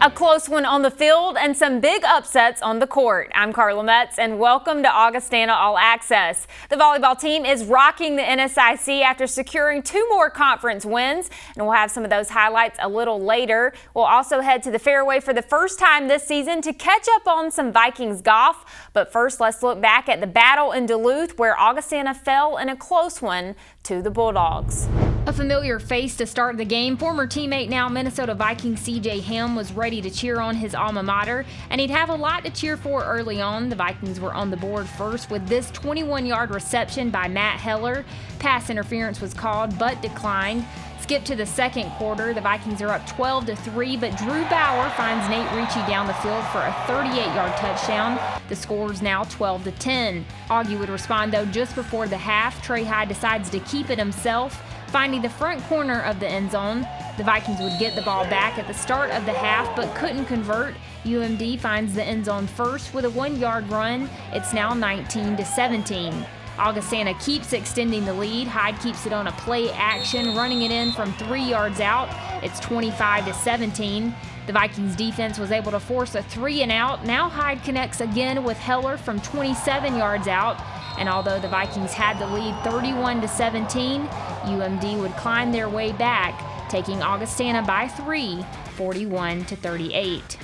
A close one on the field and some big upsets on the court. I'm Carla Metz and welcome to Augustana All Access. The volleyball team is rocking the NSIC after securing 2 more conference wins, and we'll have some of those highlights a little later. We'll also head to the fairway for the first time this season to catch up on some Vikings golf. But first, let's look back at the battle in Duluth where Augustana fell in a close one to the Bulldogs. A familiar face to start the game, former teammate now Minnesota Viking C.J. Ham was ready to cheer on his alma mater, and he'd have a lot to cheer for early on. The Vikings were on the board first with this 21-yard reception by Matt Heller. Pass interference was called but declined. Skip to the second quarter. The Vikings are up 12-3, but Drew Bauer finds Nate Ricci down the field for a 38-yard touchdown. The score's now 12-10. Augie would respond, though, just before the half. Trey Hyde decides to keep it himself, finding the front corner of the end zone. The Vikings would get the ball back at the start of the half, but couldn't convert. UMD finds the end zone first with a 1-yard run. It's now 19-17. Augustana keeps extending the lead. Hyde keeps it on a play action, running it in from 3 yards out. It's 25-17. The Vikings defense was able to force a 3-and-out. Now Hyde connects again with Heller from 27 yards out. And although the Vikings had the lead 31-17, UMD would climb their way back, taking Augustana by 3, 41-38.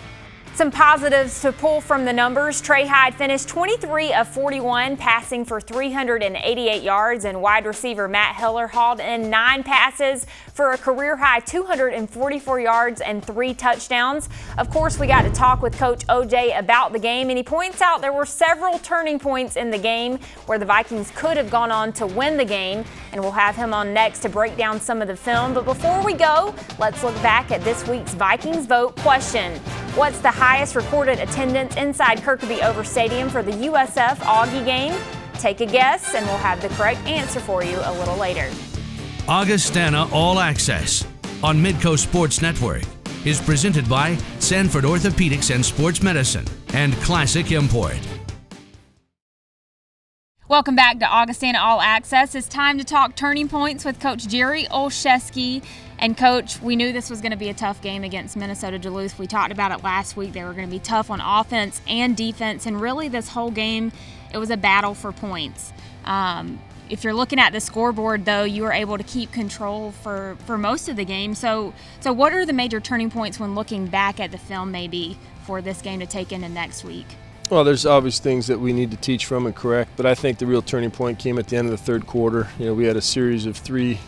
Some positives to pull from the numbers. Trey Hyde finished 23 of 41, passing for 388 yards, and wide receiver Matt Heller hauled in 9 passes for a career-high 244 yards and 3 touchdowns. Of course, we got to talk with Coach OJ about the game, and he points out there were several turning points in the game where the Vikings could have gone on to win the game, and we'll have him on next to break down some of the film. But before we go, let's look back at this week's Vikings Vote question. What's the highest recorded attendance inside Kirkby Over Stadium for the USF Augie game? Take a guess, and we'll have the correct answer for you a little later. Augustana All Access on Midco Sports Network is presented by Sanford Orthopedics and Sports Medicine and Classic Import. Welcome back to Augustana All Access. It's time to talk turning points with Coach Jerry Olszewski. And Coach, we knew this was going to be a tough game against Minnesota Duluth. We talked about it last week. They were going to be tough on offense and defense. And really this whole game, it was a battle for points. If you're looking at the scoreboard, though, you were able to keep control for most of the game. So what are the major turning points when looking back at the film maybe for this game to take into next week? Well, there's obvious things that we need to teach from and correct, but I think the real turning point came at the end of the third quarter. You know, we had a series of 3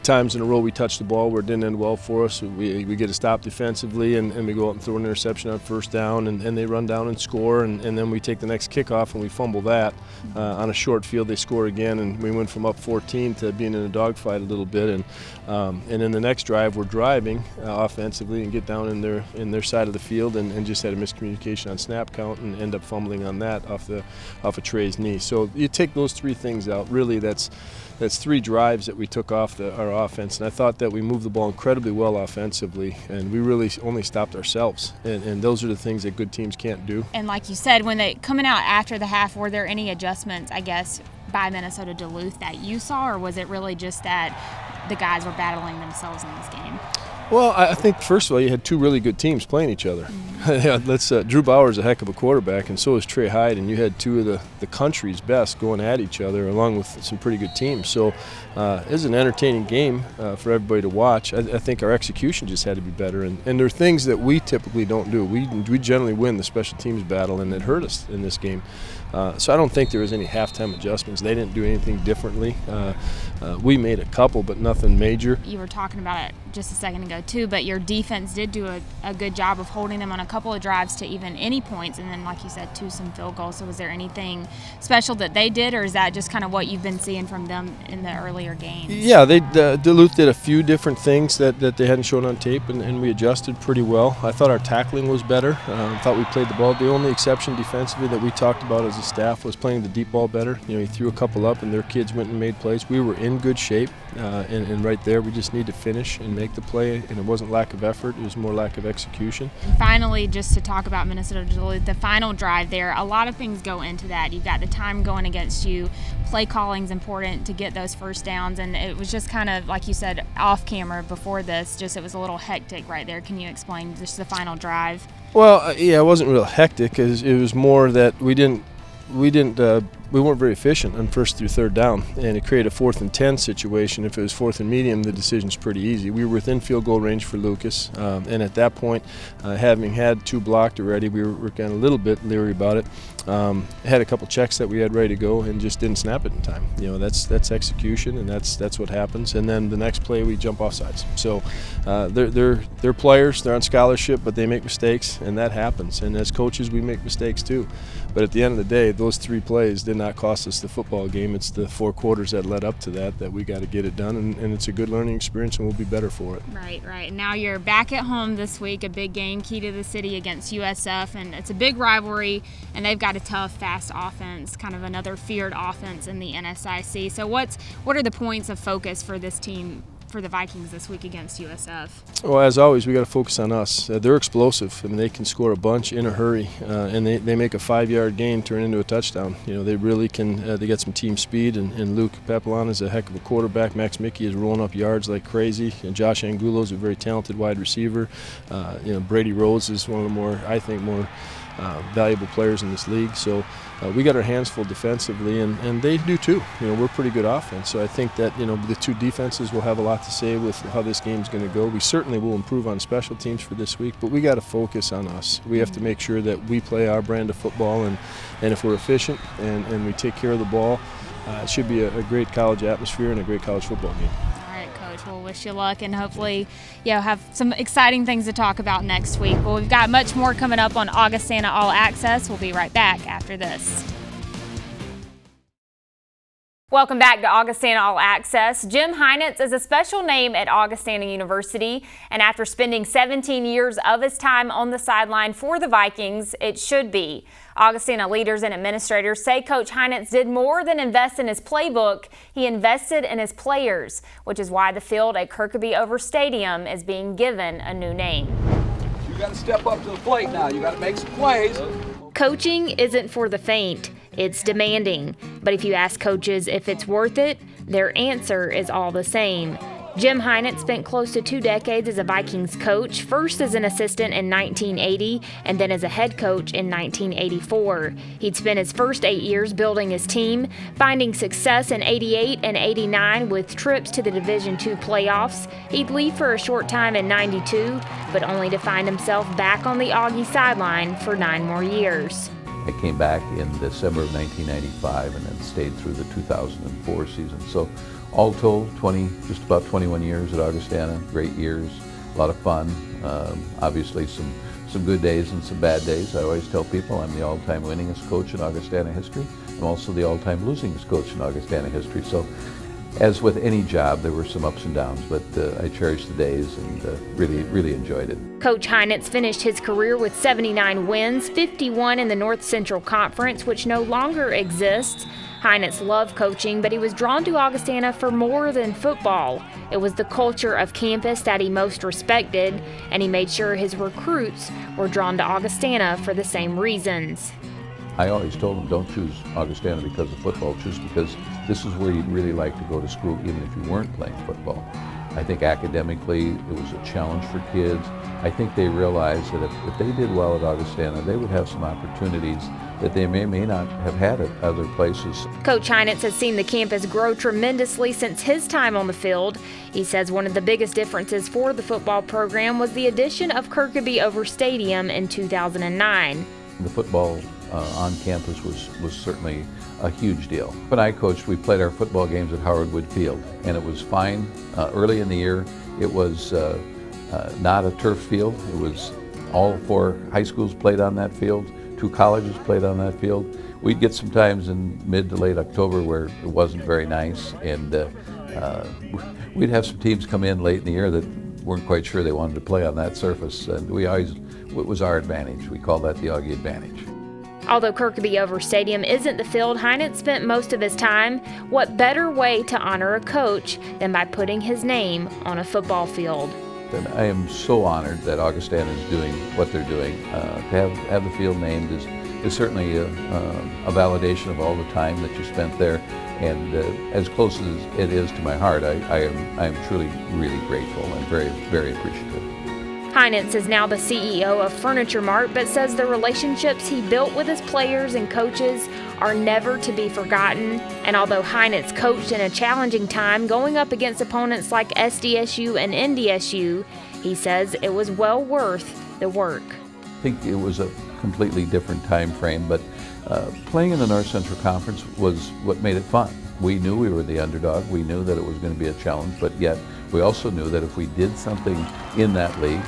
times in a row we touched the ball where it didn't end well for us. We get a stop defensively and we go out and throw an interception on first down and they run down and score and then we take the next kickoff and we fumble that. On a short field they score again and we went from up 14 to being in a dogfight a little bit and in the next drive we're driving offensively and get down in their side of the field and just had a miscommunication on snap count and end up fumbling on that off of Trey's knee. So you take those 3 things out, really that's 3 drives that we took off our offense, and I thought that we moved the ball incredibly well offensively, and we really only stopped ourselves, and those are the things that good teams can't do. And like you said, when they coming out after the half, were there any adjustments, I guess, by Minnesota Duluth that you saw, or was it really just that the guys were battling themselves in this game? Well, I think, first of all, you had 2 really good teams playing each other. Drew Bauer's a heck of a quarterback, and so is Trey Hyde, and you had 2 of the country's best going at each other, along with some pretty good teams. So it was an entertaining game for everybody to watch. I think our execution just had to be better, and there are things that we typically don't do. We generally win the special teams battle, and it hurt us in this game. So I don't think there was any halftime adjustments. They didn't do anything differently. We made a couple, but nothing major. You were talking about it just a second ago too, but your defense did do a good job of holding them on a couple of drives to even any points, and then like you said, 2 some field goals. So was there anything special that they did, or is that just kind of what you've been seeing from them in the earlier games? Yeah, Duluth did a few different things that they hadn't shown on tape, and we adjusted pretty well. I thought our tackling was better. I thought we played the ball. The only exception defensively that we talked about as a staff was playing the deep ball better. You know, he threw a couple up and their kids went and made plays. We were in good shape, and right there we just need to finish and make the play and it wasn't lack of effort, it was more lack of execution. And finally, just to talk about Minnesota Duluth, the final drive there, a lot of things go into that. You've got the time going against you. Play calling's important to get those first downs, and it was just kind of, like you said, off camera before this, just it was a little hectic right there. Can you explain just the final drive? Well, yeah, it wasn't real hectic, because it was more that we weren't very efficient on first through third down, and it created a 4th and 10 situation. If it was 4th and medium, the decision's pretty easy. We were within field goal range for Lucas, and at that point, having had 2 blocked already, we were kind of a little bit leery about it. Had a couple checks that we had ready to go and just didn't snap it in time. You know, that's execution, and that's what happens. And then the next play, we jump off sides. So they're players, they're on scholarship, but they make mistakes, and that happens. And as coaches, we make mistakes too. But at the end of the day, those 3 plays did not cost us the football game. It's the 4 quarters that led up to that we got to get it done, and it's a good learning experience, and we'll be better for it. Right. And now you're back at home this week, a big game, key to the city against USF, and it's a big rivalry, and they've got a tough, fast offense, kind of another feared offense in the NSIC. So what are the points of focus for this team, for the Vikings this week against USF? Well, as always, we got to focus on us. They're explosive. I mean, they can score a bunch in a hurry, and they make a 5-yard gain turn into a touchdown. You know, they really can. They got some team speed, and Luke Papelon is a heck of a quarterback. Max Mickey is rolling up yards like crazy, and Josh Angulo is a very talented wide receiver. You know, Brady Rhodes is one of the more valuable players in this league. So we got our hands full defensively, and they do too. You know, we're pretty good offense. So I think that, you know, the 2 defenses will have a lot to say with how this game's going to go. We certainly will improve on special teams for this week, but we got to focus on us. We have to make sure that we play our brand of football, and if we're efficient and we take care of the ball, it should be a great college atmosphere and a great college football game. We'll wish you luck, and hopefully have some exciting things to talk about next week. Well, we've got much more coming up on Augustana All Access. We'll be right back after this. Welcome back to Augustana All Access. Jim Heinen is a special name at Augustana University, and after spending 17 years of his time on the sideline for the Vikings, it should be. Augustana leaders and administrators say Coach Heinen did more than invest in his playbook. He invested in his players, which is why the field at Kirkaby-Over Stadium is being given a new name. You got to step up to the plate now. You got to make some plays. Coaching isn't for the faint. It's demanding. But if you ask coaches if it's worth it, their answer is all the same. Jim Heinen spent close to 2 decades as a Vikings coach, first as an assistant in 1980 and then as a head coach in 1984. He'd spent his first 8 years building his team, finding success in 88 and 89 with trips to the Division II playoffs. He'd leave for a short time in 92, but only to find himself back on the Augie sideline for 9 more years. I came back in December of 1995 and then stayed through the 2004 season. So all told, just about 21 years at Augustana, great years, a lot of fun. Obviously some good days and some bad days. I always tell people I'm the all-time winningest coach in Augustana history. I'm also the all-time losingest coach in Augustana history. So as with any job, there were some ups and downs, but I cherished the days and really enjoyed it. Coach Heinen finished his career with 79 wins, 51 in the North Central Conference, which no longer exists. Heinen loved coaching, but he was drawn to Augustana for more than football. It was the culture of campus that he most respected, and he made sure his recruits were drawn to Augustana for the same reasons. I always told them, don't choose Augustana because of football, choose because this is where you'd really like to go to school even if you weren't playing football. I think academically it was a challenge for kids. I think they realized that if they did well at Augustana, they would have some opportunities that they may not have had at other places. Coach Heinen has seen the campus grow tremendously since his time on the field. He says one of the biggest differences for the football program was the addition of Kirkaby-Over Stadium in 2009. The football on campus was certainly a huge deal. When I coached, we played our football games at Howard Wood Field, and it was fine. Early in the year, it was not a turf field. It was all 4 high schools played on that field, 2 colleges played on that field. We'd get some times in mid to late October where it wasn't very nice, and we'd have some teams come in late in the year that weren't quite sure they wanted to play on that surface, and it was our advantage. We call that the Augie advantage. Although Kirkaby-Over Stadium isn't the field Heinen spent most of his time, what better way to honor a coach than by putting his name on a football field? And I am so honored that Augustana is doing what they're doing. To have the field named is certainly a validation of all the time that you spent there. And as close as it is to my heart, I am truly really grateful and very, very appreciative. Heinen is now the CEO of Furniture Mart, but says the relationships he built with his players and coaches are never to be forgotten. And although Heinen's coached in a challenging time, going up against opponents like SDSU and NDSU, he says it was well worth the work. I think it was a completely different time frame, but playing in the North Central Conference was what made it fun. We knew we were the underdog. We knew that it was going to be a challenge, but yet we also knew that if we did something in that league,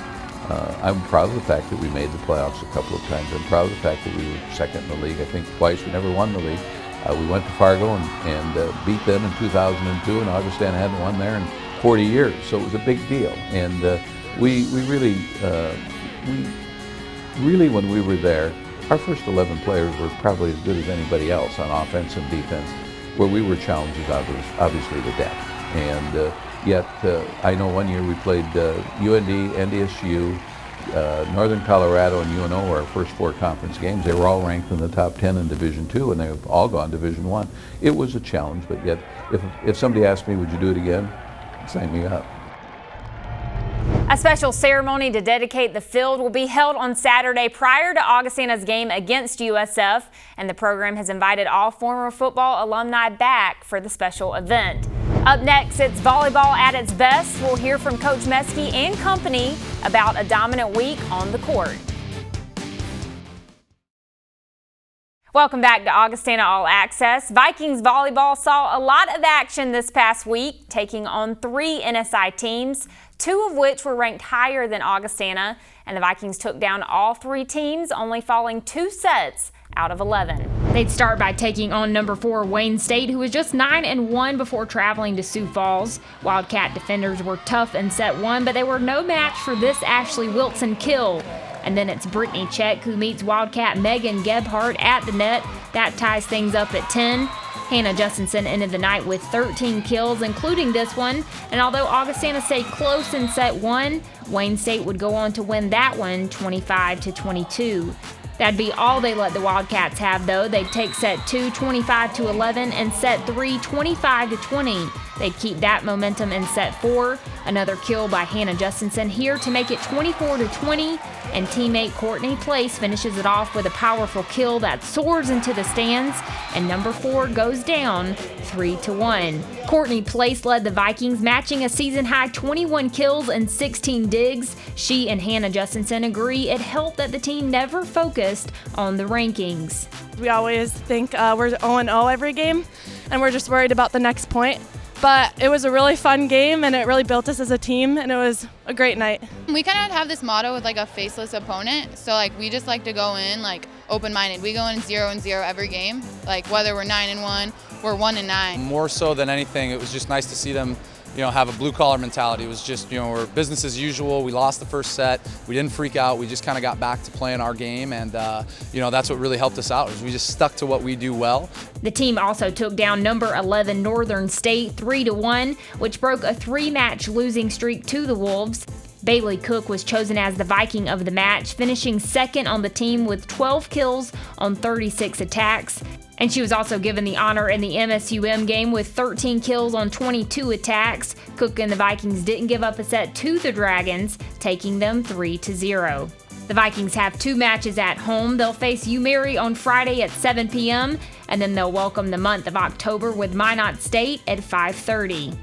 I'm proud of the fact that we made the playoffs a couple of times. I'm proud of the fact that we were second in the league. I think twice. We never won the league. We went to Fargo and beat them in 2002, and Augustana hadn't won there in 40 years, so it was a big deal. And we really, when we were there, our first 11 players were probably as good as anybody else on offense and defense. Where we were challenged is obviously the depth. And yet, I know one year we played UND, NDSU, Northern Colorado, and UNO were our first 4 conference games. They were all ranked in the top 10 in Division II, and they've all gone Division I. It was a challenge, but yet, if somebody asked me, would you do it again? Sign me up. A special ceremony to dedicate the field will be held on Saturday prior to Augustana's game against USF, and the program has invited all former football alumni back for the special event. Up next, it's volleyball at its best. We'll hear from Coach Meskey and company about a dominant week on the court. Welcome back to Augustana All Access. Vikings volleyball saw a lot of action this past week, taking on 3 NSI teams, 2 of which were ranked higher than Augustana, and the Vikings took down all 3 teams, only falling 2 sets out of 11. They'd start by taking on number 4 Wayne State, who was just 9-1 before traveling to Sioux Falls. Wildcat defenders were tough in set 1, but they were no match for this Ashley Wilson kill. And then it's Brittany Check who meets Wildcat Megan Gebhardt at the net. That ties things up at 10. Hannah Justinson ended the night with 13 kills, including this one. And although Augustana stayed close in set 1, Wayne State would go on to win that one 25-22. That'd be all they let the Wildcats have, though. They'd take set 2 25-11 and set 3 25-20. They'd keep that momentum in set 4. Another kill by Hannah Justinson here to make it 24-20, and teammate Courtney Place finishes it off with a powerful kill that soars into the stands, and number 4 goes down 3-1. Courtney Place led the Vikings, matching a season-high 21 kills and 16 digs. She and Hannah Justinson agree it helped that the team never focused on the rankings. We always think we're 0-0 every game, and we're just worried about the next point. But it was a really fun game, and it really built us as a team, and it was a great night. We kind of have this motto with like a faceless opponent, so like we just like to go in like open-minded. We go in 0-0 every game, like whether we're 9-1, we're 1-9. More so than anything, it was just nice to see them, have a blue-collar mentality. It was just, we're business as usual. We lost the first set. We didn't freak out. We just kind of got back to playing our game, and that's what really helped us out. Is we just stuck to what we do well. The team also took down number 11 Northern State 3-1, which broke a 3-match losing streak to the Wolves. Bailey Cook was chosen as the Viking of the match, finishing second on the team with 12 kills on 36 attacks. And she was also given the honor in the MSUM game with 13 kills on 22 attacks. Cook and the Vikings didn't give up a set to the Dragons, taking them 3-0. The Vikings have 2 matches at home. They'll face UMary on Friday at 7 p.m., and then they'll welcome the month of October with Minot State at 5:30.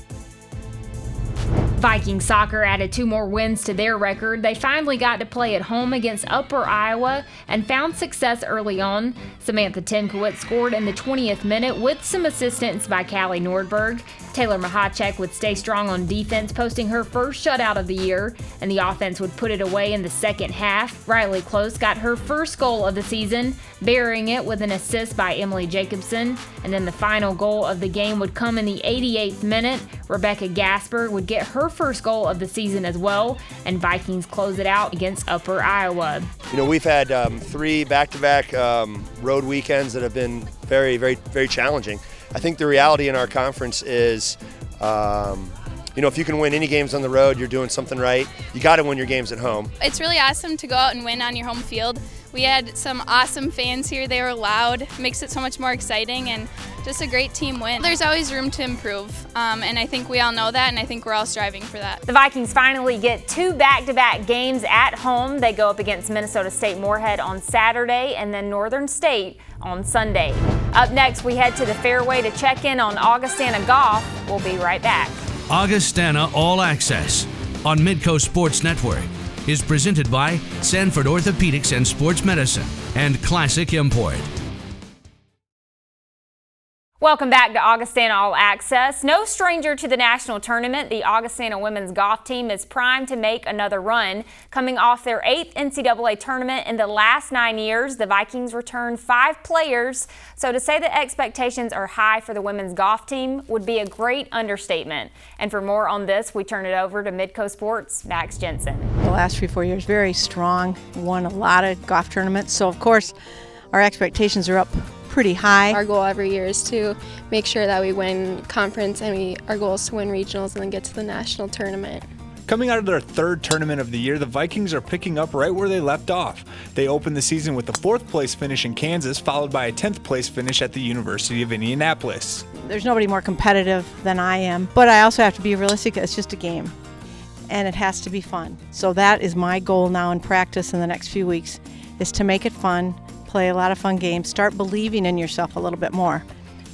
Viking soccer added 2 more wins to their record. They finally got to play at home against Upper Iowa and found success early on. Samantha Timkowitz scored in the 20th minute with some assistance by Callie Nordberg. Taylor Mahacek would stay strong on defense, posting her first shutout of the year, and the offense would put it away in the second half. Riley Close got her first goal of the season, burying it with an assist by Emily Jacobson. And then the final goal of the game would come in the 88th minute. Rebecca Gasper would get her first goal of the season as well, and Vikings close it out against Upper Iowa. We've had 3 back-to-back road weekends that have been very, very, very challenging. I think the reality in our conference is if you can win any games on the road, you're doing something right. You got to win your games at home. It's really awesome to go out and win on your home field. We had some awesome fans here. They were loud, makes it so much more exciting, and just a great team win. There's always room to improve, and I think we all know that, and I think we're all striving for that. The Vikings finally get 2 back-to-back games at home. They go up against Minnesota State Moorhead on Saturday and then Northern State on Sunday. Up next, we head to the fairway to check in on Augustana golf. We'll be right back. Augustana All Access on Midco Sports Network is presented by Sanford Orthopedics and Sports Medicine and Classic Import. Welcome back to Augustana All Access. No stranger to the national tournament, the Augustana women's golf team is primed to make another run. Coming off their 8th NCAA tournament in the last 9 years, the Vikings returned 5 players. So to say that expectations are high for the women's golf team would be a great understatement. And for more on this, we turn it over to Midco Sports' Max Jensen. The last 3-4 years, very strong, won a lot of golf tournaments. So of course, our expectations are up pretty high. Our goal every year is to make sure that we win conference, and our goal is to win regionals and then get to the national tournament. Coming out of their 3rd tournament of the year, the Vikings are picking up right where they left off. They opened the season with a 4th place finish in Kansas, followed by a 10th place finish at the University of Indianapolis. There's nobody more competitive than I am, but I also have to be realistic. It's just a game, and it has to be fun. So that is my goal now in practice in the next few weeks, is to make it fun, play a lot of fun games, start believing in yourself a little bit more,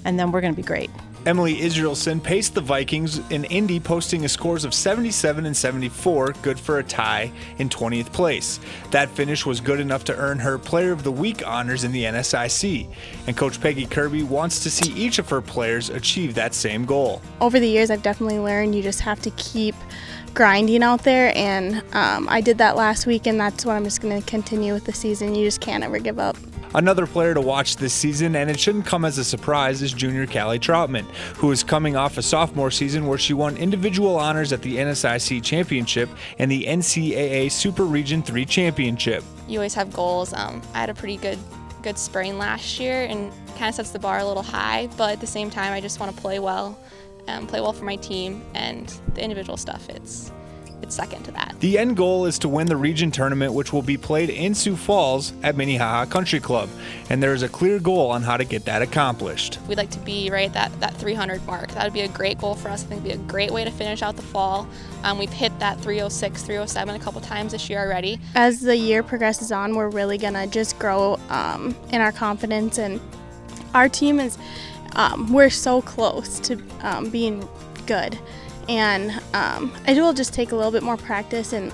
and then we're going to be great. Emily Israelson paced the Vikings in Indy, posting a scores of 77 and 74, good for a tie in 20th place. That finish was good enough to earn her Player of the Week honors in the NSIC, and Coach Peggy Kirby wants to see each of her players achieve that same goal. Over the years, I've definitely learned you just have to keep grinding out there, and I did that last week, and that's what I'm just going to continue with the season. You just can't ever give up. Another player to watch this season, and it shouldn't come as a surprise, is junior Callie Troutman, who is coming off a sophomore season where she won individual honors at the NSIC Championship and the NCAA Super Region 3 Championship. You always have goals. I had a pretty good spring last year, and kind of sets the bar a little high, but at the same time, I just want to play well for my team, and the individual stuff, it's second to that. The end goal is to win the region tournament, which will be played in Sioux Falls at Minnehaha Country Club, and there is a clear goal on how to get that accomplished. We'd like to be right at that 300 mark. That would be a great goal for us. I think it would be a great way to finish out the fall. We've hit that 306, 307 a couple times this year already. As the year progresses on, we're really going to just grow in our confidence, and our team is, we're so close to being good. And it will just take a little bit more practice and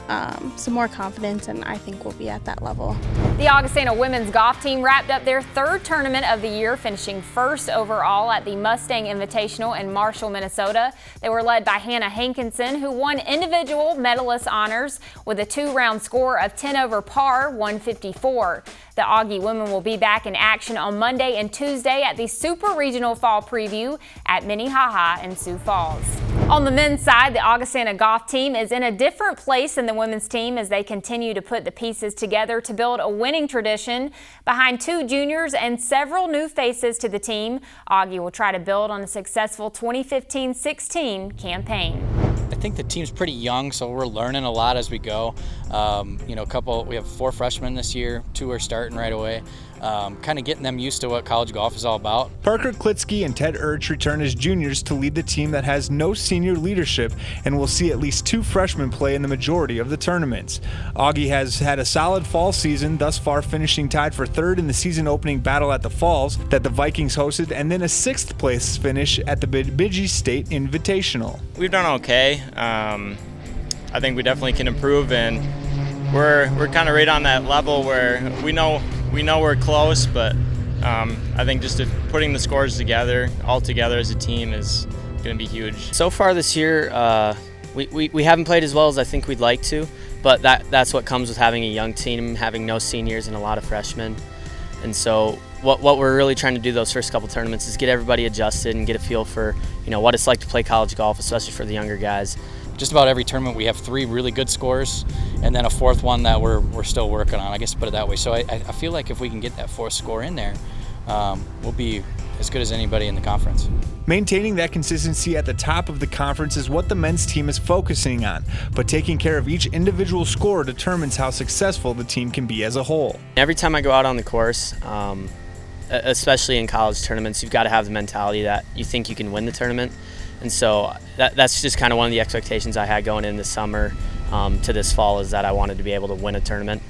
some more confidence, and I think we'll be at that level. The Augustana women's golf team wrapped up their 3rd tournament of the year, finishing 1st overall at the Mustang Invitational in Marshall, Minnesota. They were led by Hannah Hankinson, who won individual medalist honors with a 2-round score of 10 over par, 154. The Augie women will be back in action on Monday and Tuesday at the Super Regional Fall Preview at Minnehaha in Sioux Falls. On the men's side, the Augustana golf team is in a different place than the women's team as they continue to put the pieces together to build a winning tradition. Behind 2 juniors and several new faces to the team, Augie will try to build on a successful 2015-16 campaign. I think the team's pretty young, so we're learning a lot as we go. We have 4 freshmen this year, 2 are starting right away. Kind of getting them used to what college golf is all about. Parker Klitsky and Ted Urch return as juniors to lead the team that has no senior leadership and will see at least 2 freshmen play in the majority of the tournaments. Augie has had a solid fall season, thus far finishing tied for 3rd in the season opening battle at the Falls that the Vikings hosted, and then a 6th place finish at the Bemidji State Invitational. We've done okay. I think we definitely can improve, and we're kind of right on that level where we know we're close, but I think just putting the scores together, all together as a team, is going to be huge. So far this year, we haven't played as well as I think we'd like to, but that's what comes with having a young team, having no seniors and a lot of freshmen. And so what we're really trying to do those first couple tournaments is get everybody adjusted and get a feel for what it's like to play college golf, especially for the younger guys. Just about every tournament we have 3 really good scores and then a 4th one that we're still working on, I guess, put it that way. So I feel like if we can get that 4th score in there, we'll be as good as anybody in the conference. Maintaining that consistency at the top of the conference is what the men's team is focusing on, but taking care of each individual score determines how successful the team can be as a whole. Every time I go out on the course, especially in college tournaments, you've got to have the mentality that you think you can win the tournament. And so that's just kind of one of the expectations I had going in this summer to this fall, is that I wanted to be able to win a tournament.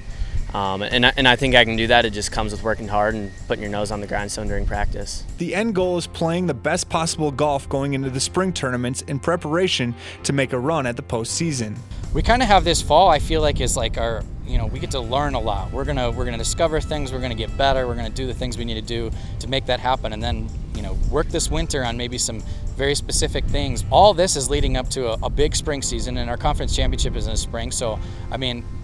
And I think I can do that. It just comes with working hard and putting your nose on the grindstone during practice. The end goal is playing the best possible golf going into the spring tournaments in preparation to make a run at the postseason. We kind of have this fall, I feel like, is like our, we get to learn a lot. We're gonna discover things, we're gonna get better, we're gonna do the things we need to do to make that happen, and then work this winter on maybe some very specific things. All this is leading up to a big spring season, and our conference championship is in the spring. So,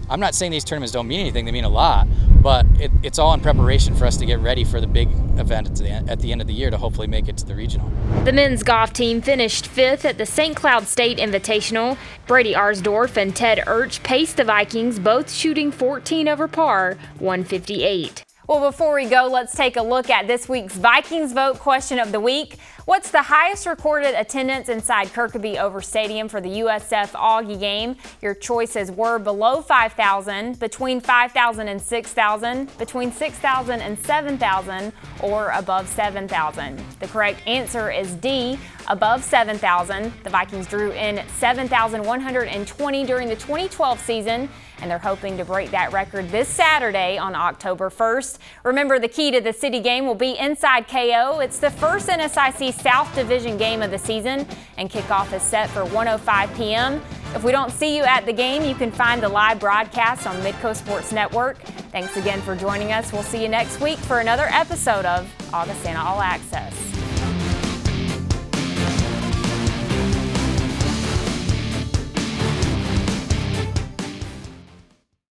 I'm not saying these tournaments don't mean anything, they mean a lot, but it's all in preparation for us to get ready for the big event at the end of the year to hopefully make it to the regional. The men's golf team finished 5th at the St. Cloud State Invitational. Brady Arsdorf and Ted Urch paced the Vikings, both shooting 14 over par, 158. Well, before we go, let's take a look at this week's Vikings Vote question of the week. What's the highest recorded attendance inside Kirkby Over Stadium for the USF Augie game? Your choices were below 5,000, between 5,000 and 6,000, between 6,000 and 7,000, or above 7,000. The correct answer is D, above 7,000. The Vikings drew in 7,120 during the 2012 season, and they're hoping to break that record this Saturday on October 1st. Remember, the key to the City game will be inside KO. It's the first NSIC South Division game of the season, and kickoff is set for 1:05 p.m. If we don't see you at the game, you can find the live broadcast on Midco Sports Network. Thanks again for joining us. We'll see you next week for another episode of Augustana All Access.